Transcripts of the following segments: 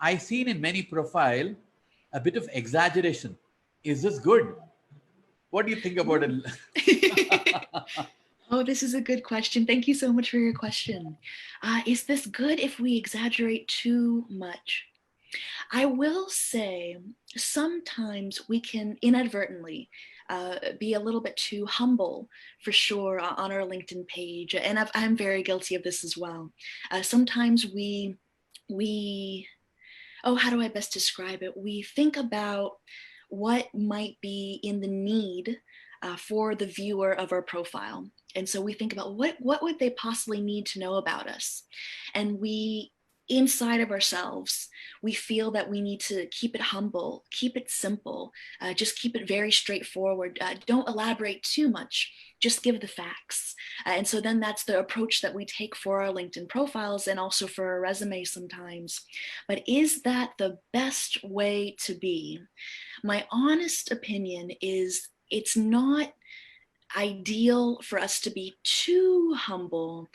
I seen in many profile a bit of exaggeration. Is this good? What do you think about it? Oh, this is a good question. Thank you so much for your question. Is this good if we exaggerate too much? I will say sometimes we can inadvertently be a little bit too humble, for sure, on our LinkedIn page, and I'm very guilty of this as well. Sometimes we oh, how do I best describe it? We think about what might be in the need for the viewer of our profile. And so we think about what would they possibly need to know about us? And we, inside of ourselves, we feel that we need to keep it humble, keep it simple, just keep it very straightforward. Don't elaborate too much, just give the facts. And so then that's the approach that we take for our LinkedIn profiles and also for our resume sometimes. But is that the best way to be? My honest opinion is it's not ideal for us to be too humble,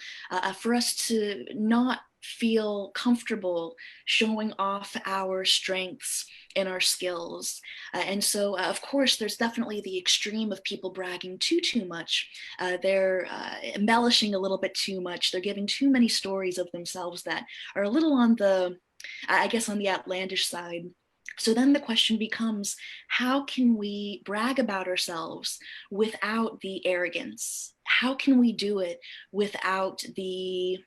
for us to not feel comfortable showing off our strengths and our skills. And so, of course, there's definitely the extreme of people bragging too much. They're embellishing a little bit too much. They're giving too many stories of themselves that are a little on the, I guess, on the outlandish side. So then the question becomes, how can we brag about ourselves without the arrogance? How can we do it without the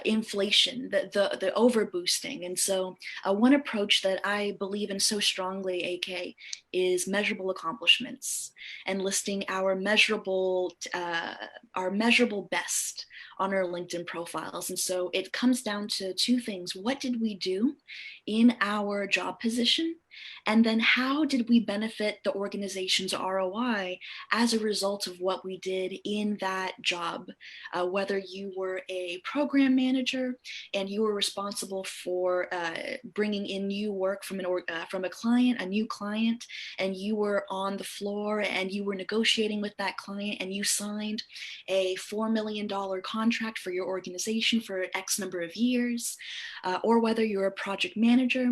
inflation, the overboosting? And so one approach that I believe in so strongly, AK, is measurable accomplishments and listing our measurable best on our LinkedIn profiles. And so it comes down to two things. What did we do in our job position? And then how did we benefit the organization's ROI as a result of what we did in that job? Whether you were a program manager and you were responsible for bringing in new work from a client, a new client, and you were on the floor and you were negotiating with that client and you signed a $4 million contract for your organization for X number of years, or whether you're a project manager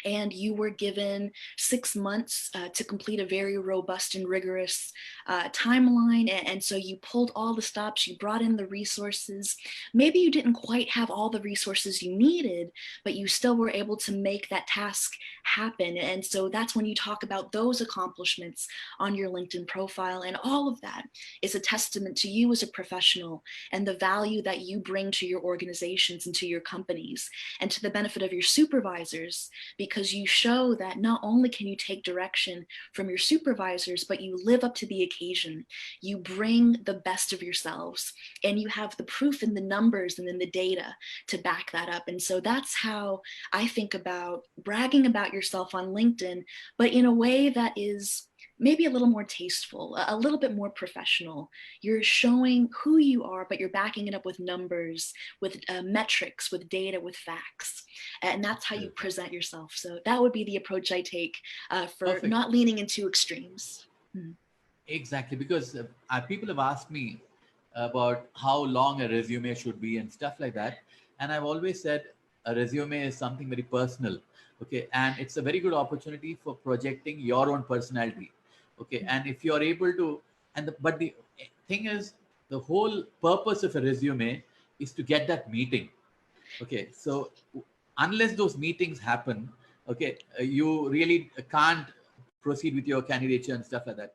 and you were given 6 months to complete a very robust and rigorous timeline. And so you pulled all the stops, you brought in the resources. Maybe you didn't quite have all the resources you needed, but you still were able to make that task happen. And so that's when you talk about those accomplishments on your LinkedIn profile. And all of that is a testament to you as a professional and the value that you bring to your organizations and to your companies and to the benefit of your supervisors, because you show that not only can you take direction from your supervisors, but you live up to the occasion. You bring the best of yourselves and you have the proof in the numbers and in the data to back that up. And so that's how I think about bragging about yourself on LinkedIn, but in a way that is maybe a little more tasteful, a little bit more professional. You're showing who you are, but you're backing it up with numbers, with metrics, with data, with facts. And that's how you present yourself. So that would be the approach I take for Perfect. not leaning into extremes. Exactly, because people have asked me about how long a resume should be and stuff like that. And I've always said a resume is something very personal. Okay. And it's a very good opportunity for projecting your own personality. Okay. And if you're able to, but the thing is, the whole purpose of a resume is to get that meeting. Okay. So unless those meetings happen, okay, you really can't proceed with your candidature and stuff like that.